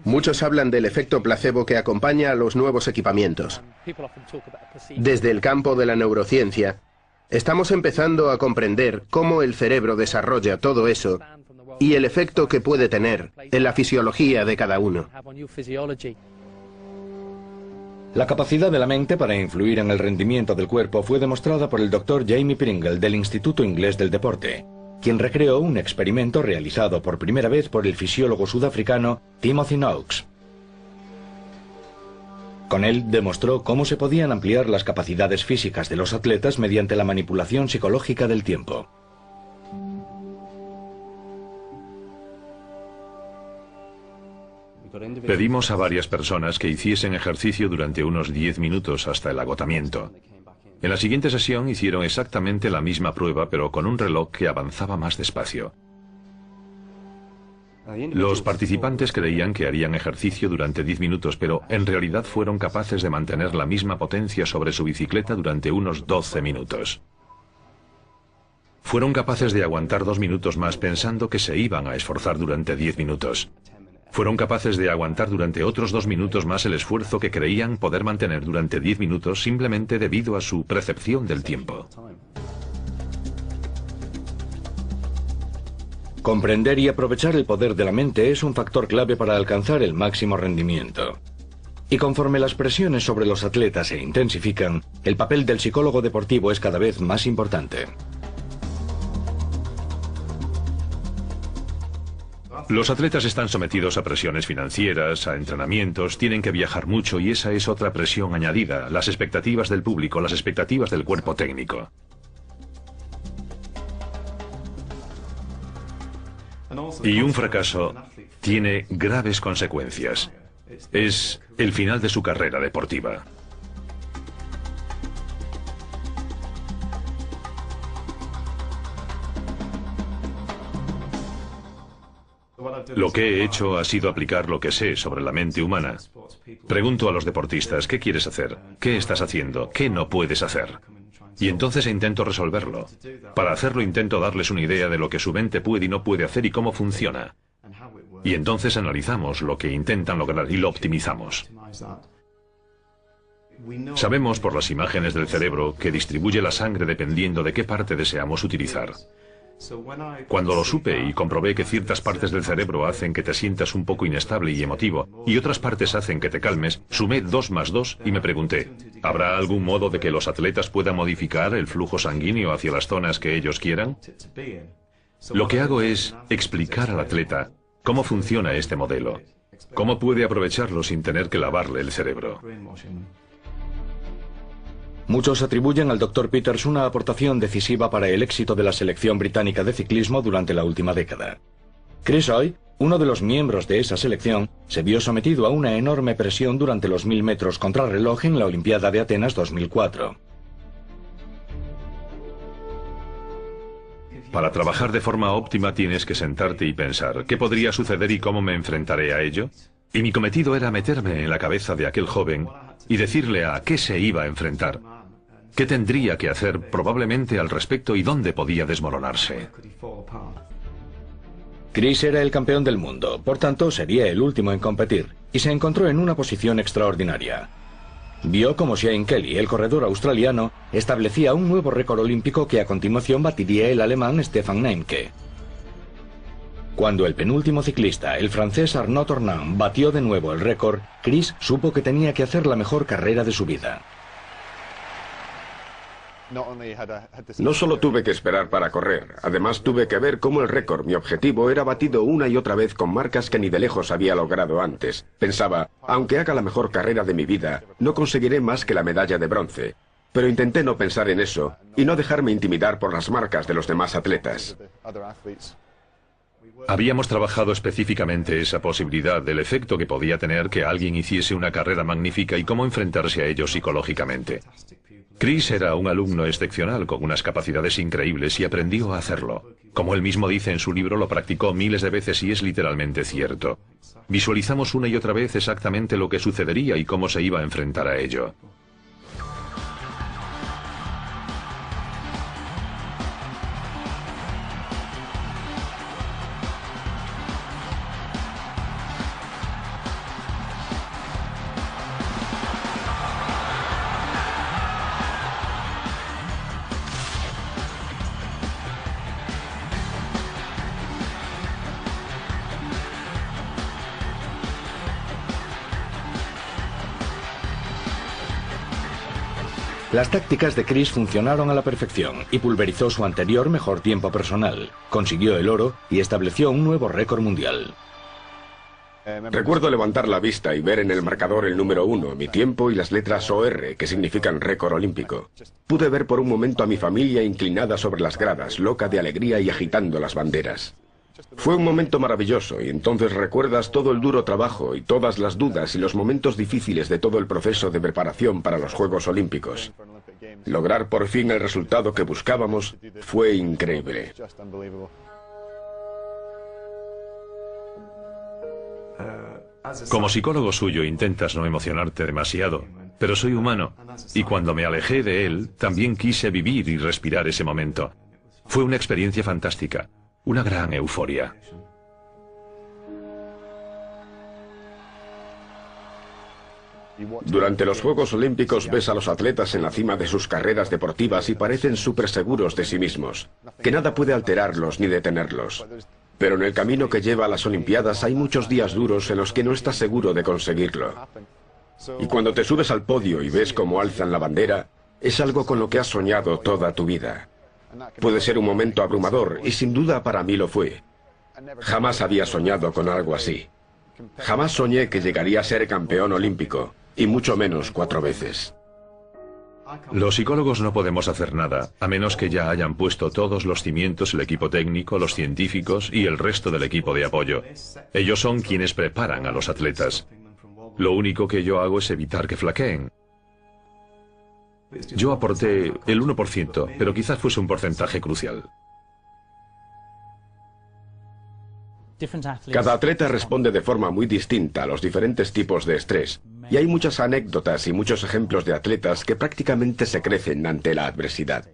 Muchos hablan del efecto placebo que acompaña a los nuevos equipamientos. Desde el campo de la neurociencia, estamos empezando a comprender cómo el cerebro desarrolla todo eso y el efecto que puede tener en la fisiología de cada uno. La capacidad de la mente para influir en el rendimiento del cuerpo fue demostrada por el Dr. Jamie Pringle del Instituto Inglés del Deporte, quien recreó un experimento realizado por primera vez por el fisiólogo sudafricano Timothy Noakes. Con él demostró cómo se podían ampliar las capacidades físicas de los atletas mediante la manipulación psicológica del tiempo. Pedimos a varias personas que hiciesen ejercicio durante unos 10 minutos hasta el agotamiento. En la siguiente sesión hicieron exactamente la misma prueba, pero con un reloj que avanzaba más despacio. Los participantes creían que harían ejercicio durante 10 minutos, pero en realidad fueron capaces de mantener la misma potencia sobre su bicicleta durante unos 12 minutos. Fueron capaces de aguantar 2 minutos más pensando que se iban a esforzar durante 10 minutos. Fueron capaces de aguantar durante otros 2 minutos más el esfuerzo que creían poder mantener durante 10 minutos simplemente debido a su percepción del tiempo. Comprender y aprovechar el poder de la mente es un factor clave para alcanzar el máximo rendimiento. Y conforme las presiones sobre los atletas se intensifican, el papel del psicólogo deportivo es cada vez más importante. Los atletas están sometidos a presiones financieras, a entrenamientos, tienen que viajar mucho y esa es otra presión añadida, las expectativas del público, las expectativas del cuerpo técnico. Y un fracaso tiene graves consecuencias. Es el final de su carrera deportiva. Lo que he hecho ha sido aplicar lo que sé sobre la mente humana. Pregunto a los deportistas, ¿qué quieres hacer? ¿Qué estás haciendo? ¿Qué no puedes hacer? Y entonces intento resolverlo. Para hacerlo intento darles una idea de lo que su mente puede y no puede hacer y cómo funciona. Y entonces analizamos lo que intentan lograr y lo optimizamos. Sabemos por las imágenes del cerebro que distribuye la sangre dependiendo de qué parte deseamos utilizar. Cuando lo supe y comprobé que ciertas partes del cerebro hacen que te sientas un poco inestable y emotivo, y otras partes hacen que te calmes, sumé 2 más 2 y me pregunté, ¿habrá algún modo de que los atletas puedan modificar el flujo sanguíneo hacia las zonas que ellos quieran? Lo que hago es explicar al atleta cómo funciona este modelo, cómo puede aprovecharlo sin tener que lavarle el cerebro. Muchos atribuyen al Dr. Peters una aportación decisiva para el éxito de la selección británica de ciclismo durante la última década. Chris Hoy, uno de los miembros de esa selección, se vio sometido a una enorme presión durante los 1000 metros contrarreloj en la Olimpiada de Atenas 2004. Para trabajar de forma óptima tienes que sentarte y pensar, ¿qué podría suceder y cómo me enfrentaré a ello? Y mi cometido era meterme en la cabeza de aquel joven y decirle a qué se iba a enfrentar, qué tendría que hacer probablemente al respecto y dónde podía desmoronarse. Chris era el campeón del mundo, por tanto sería el último en competir, y se encontró en una posición extraordinaria. Vio como Shane Kelly, el corredor australiano, establecía un nuevo récord olímpico que a continuación batiría el alemán Stefan Neimke. Cuando el penúltimo ciclista, el francés Arnaud Tournant, batió de nuevo el récord, Chris supo que tenía que hacer la mejor carrera de su vida. No solo tuve que esperar para correr, además tuve que ver cómo el récord, mi objetivo, era batido una y otra vez con marcas que ni de lejos había logrado antes. Pensaba, aunque haga la mejor carrera de mi vida, no conseguiré más que la medalla de bronce. Pero intenté no pensar en eso y no dejarme intimidar por las marcas de los demás atletas. Habíamos trabajado específicamente esa posibilidad del efecto que podía tener que alguien hiciese una carrera magnífica y cómo enfrentarse a ello psicológicamente. Chris era un alumno excepcional con unas capacidades increíbles y aprendió a hacerlo. Como él mismo dice en su libro, lo practicó miles de veces y es literalmente cierto. Visualizamos una y otra vez exactamente lo que sucedería y cómo se iba a enfrentar a ello. Las tácticas de Chris funcionaron a la perfección y pulverizó su anterior mejor tiempo personal, consiguió el oro y estableció un nuevo récord mundial. Recuerdo levantar la vista y ver en el marcador el número 1, mi tiempo y las letras OR, que significan récord olímpico. Pude ver por un momento a mi familia inclinada sobre las gradas, loca de alegría y agitando las banderas. Fue un momento maravilloso y entonces recuerdas todo el duro trabajo y todas las dudas y los momentos difíciles de todo el proceso de preparación para los Juegos Olímpicos. Lograr por fin el resultado que buscábamos fue increíble. Como psicólogo suyo intentas no emocionarte demasiado, pero soy humano, y cuando me alejé de él, también quise vivir y respirar ese momento. Fue una experiencia fantástica, una gran euforia. Durante los Juegos Olímpicos ves a los atletas en la cima de sus carreras deportivas y parecen súper seguros de sí mismos, que nada puede alterarlos ni detenerlos. Pero en el camino que lleva a las Olimpiadas hay muchos días duros en los que no estás seguro de conseguirlo. Y cuando te subes al podio y ves cómo alzan la bandera, es algo con lo que has soñado toda tu vida. Puede ser un momento abrumador y sin duda para mí lo fue. Jamás había soñado con algo así. Jamás soñé que llegaría a ser campeón olímpico, y mucho menos 4 veces. Los psicólogos no podemos hacer nada, a menos que ya hayan puesto todos los cimientos el equipo técnico, los científicos y el resto del equipo de apoyo. Ellos son quienes preparan a los atletas. Lo único que yo hago es evitar que flaqueen. Yo aporté el 1%, pero quizás fuese un porcentaje crucial. Cada atleta responde de forma muy distinta a los diferentes tipos de estrés, y hay muchas anécdotas y muchos ejemplos de atletas que prácticamente se crecen ante la adversidad.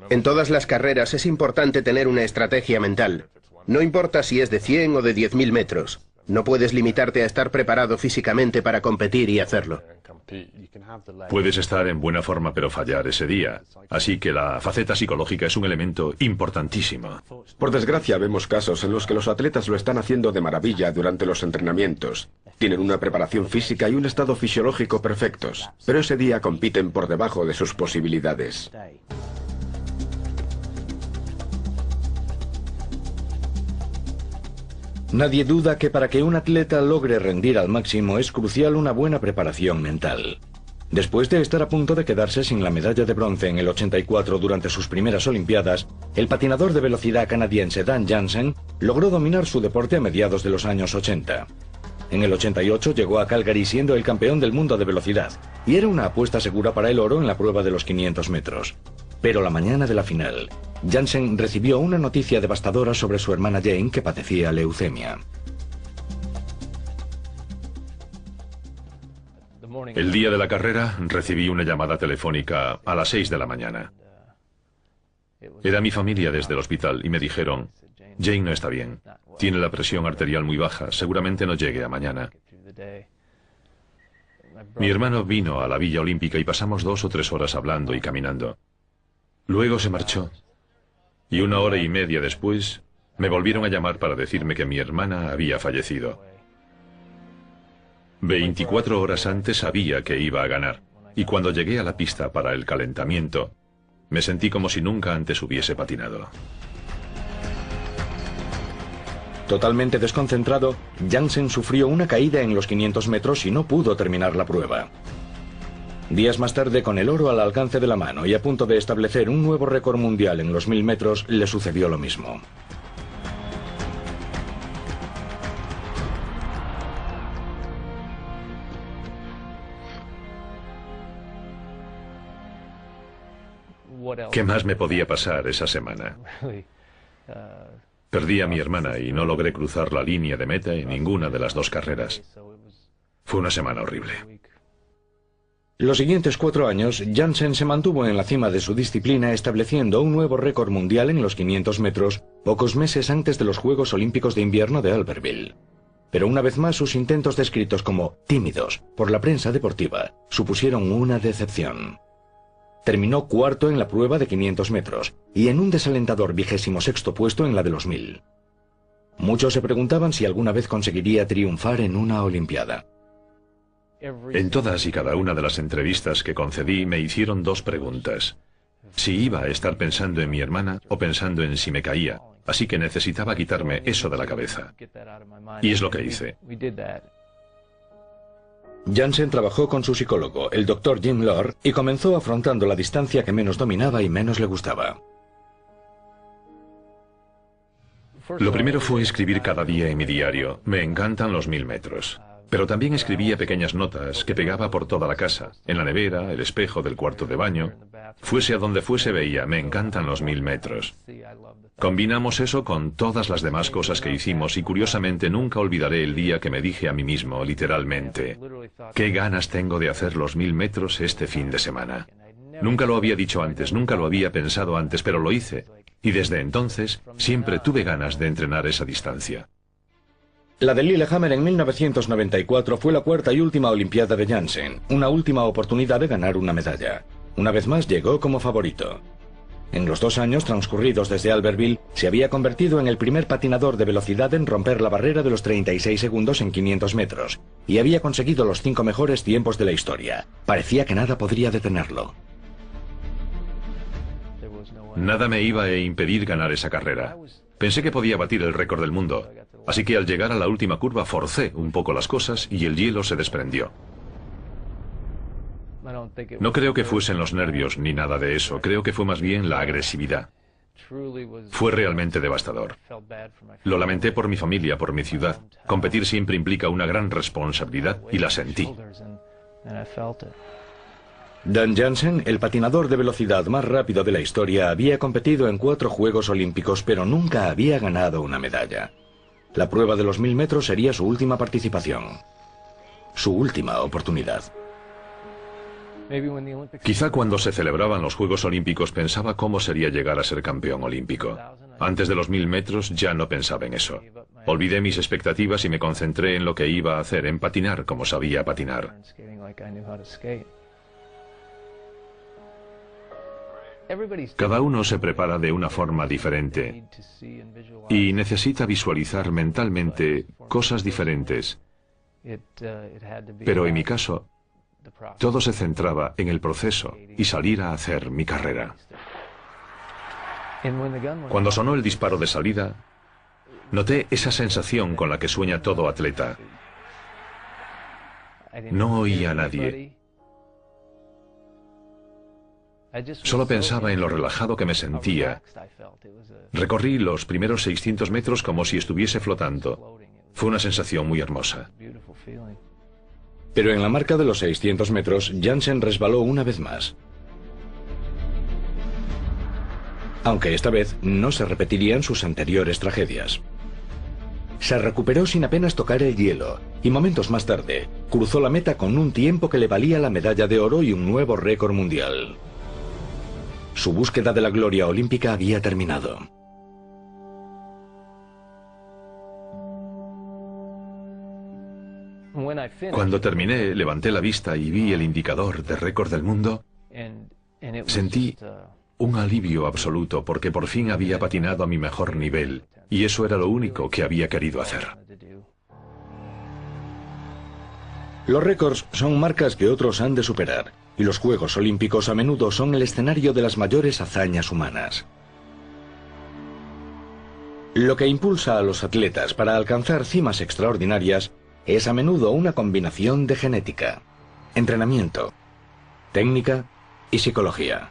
En todas las carreras es importante tener una estrategia mental. No importa si es de 100 o de 10.000 metros. No puedes limitarte a estar preparado físicamente para competir y hacerlo. Puedes estar en buena forma pero fallar ese día. Así que la faceta psicológica es un elemento importantísimo. Por desgracia vemos casos en los que los atletas lo están haciendo de maravilla durante los entrenamientos. Tienen una preparación física y un estado fisiológico perfectos, pero ese día compiten por debajo de sus posibilidades. Nadie duda que para que un atleta logre rendir al máximo es crucial una buena preparación mental. Después de estar a punto de quedarse sin la medalla de bronce en el 84 durante sus primeras Olimpiadas, el patinador de velocidad canadiense Dan Jansen logró dominar su deporte a mediados de los años 80. En el 88 llegó a Calgary siendo el campeón del mundo de velocidad, y era una apuesta segura para el oro en la prueba de los 500 metros. Pero la mañana de la final, Jansen recibió una noticia devastadora sobre su hermana Jane, que padecía leucemia. El día de la carrera recibí una llamada telefónica a las 6 de la mañana. Era mi familia desde el hospital y me dijeron: Jane no está bien, tiene la presión arterial muy baja, seguramente no llegue a mañana. Mi hermano vino a la Villa Olímpica y pasamos 2 o 3 horas hablando y caminando. Luego se marchó, y 1 hora y media después me volvieron a llamar para decirme que mi hermana había fallecido. 24 horas antes sabía que iba a ganar, y cuando llegué a la pista para el calentamiento, me sentí como si nunca antes hubiese patinado. Totalmente desconcentrado, Jansen sufrió una caída en los 500 metros y no pudo terminar la prueba. Días más tarde, con el oro al alcance de la mano y a punto de establecer un nuevo récord mundial en los 1000 metros, le sucedió lo mismo. ¿Qué más me podía pasar esa semana? Perdí a mi hermana y no logré cruzar la línea de meta en ninguna de las 2 carreras. Fue una semana horrible. Los siguientes 4 años, Jansen se mantuvo en la cima de su disciplina, estableciendo un nuevo récord mundial en los 500 metros, pocos meses antes de los Juegos Olímpicos de Invierno de Albertville. Pero una vez más, sus intentos descritos como tímidos por la prensa deportiva supusieron una decepción. Terminó cuarto en la prueba de 500 metros y en un desalentador 26º puesto en la de los 1000. Muchos se preguntaban si alguna vez conseguiría triunfar en una Olimpiada. En todas y cada una de las entrevistas que concedí me hicieron dos preguntas. Si iba a estar pensando en mi hermana o pensando en si me caía, así que necesitaba quitarme eso de la cabeza. Y es lo que hice. Jansen trabajó con su psicólogo, el Dr. Jim Lord, y comenzó afrontando la distancia que menos dominaba y menos le gustaba. Lo primero fue escribir cada día en mi diario. Me encantan los 1000 metros. Pero también escribía pequeñas notas que pegaba por toda la casa, en la nevera, el espejo del cuarto de baño. Fuese a donde fuese veía, me encantan los 1000 metros. Combinamos eso con todas las demás cosas que hicimos y curiosamente nunca olvidaré el día que me dije a mí mismo, literalmente, qué ganas tengo de hacer los 1000 metros este fin de semana. Nunca lo había dicho antes, nunca lo había pensado antes, pero lo hice. Y desde entonces siempre tuve ganas de entrenar esa distancia. La de Lillehammer en 1994 fue la cuarta y última Olimpiada de Jansen, una última oportunidad de ganar una medalla. Una vez más llegó como favorito. En los 2 años transcurridos desde Albertville, se había convertido en el primer patinador de velocidad en romper la barrera de los 36 segundos en 500 metros, y había conseguido los 5 mejores tiempos de la historia. Parecía que nada podría detenerlo. Nada me iba a impedir ganar esa carrera. Pensé que podía batir el récord del mundo, así que al llegar a la última curva forcé un poco las cosas y el hielo se desprendió. No creo que fuesen los nervios ni nada de eso, creo que fue más bien la agresividad. Fue realmente devastador. Lo lamenté por mi familia, por mi ciudad. Competir siempre implica una gran responsabilidad y la sentí. Dan Jansen, el patinador de velocidad más rápido de la historia, había competido en 4 Juegos Olímpicos, pero nunca había ganado una medalla. La prueba de los 1000 metros sería su última participación. Su última oportunidad. Quizá cuando se celebraban los Juegos Olímpicos pensaba cómo sería llegar a ser campeón olímpico. Antes de los 1000 metros ya no pensaba en eso. Olvidé mis expectativas y me concentré en lo que iba a hacer, en patinar como sabía patinar. Cada uno se prepara de una forma diferente y necesita visualizar mentalmente cosas diferentes. Pero en mi caso, todo se centraba en el proceso y salir a hacer mi carrera. Cuando sonó el disparo de salida, noté esa sensación con la que sueña todo atleta. No oía a nadie. Solo pensaba en lo relajado que me sentía. Recorrí los primeros 600 metros como si estuviese flotando. Fue una sensación muy hermosa. Pero en la marca de los 600 metros, Jansen resbaló una vez más. Aunque esta vez no se repetirían sus anteriores tragedias. Se recuperó sin apenas tocar el hielo, y momentos más tarde, cruzó la meta con un tiempo que le valía la medalla de oro y un nuevo récord mundial. Su búsqueda de la gloria olímpica había terminado. Cuando terminé, levanté la vista y vi el indicador de récord del mundo. Sentí un alivio absoluto porque por fin había patinado a mi mejor nivel, y eso era lo único que había querido hacer. Los récords son marcas que otros han de superar, y los Juegos Olímpicos a menudo son el escenario de las mayores hazañas humanas. Lo que impulsa a los atletas para alcanzar cimas extraordinarias es a menudo una combinación de genética, entrenamiento, técnica y psicología.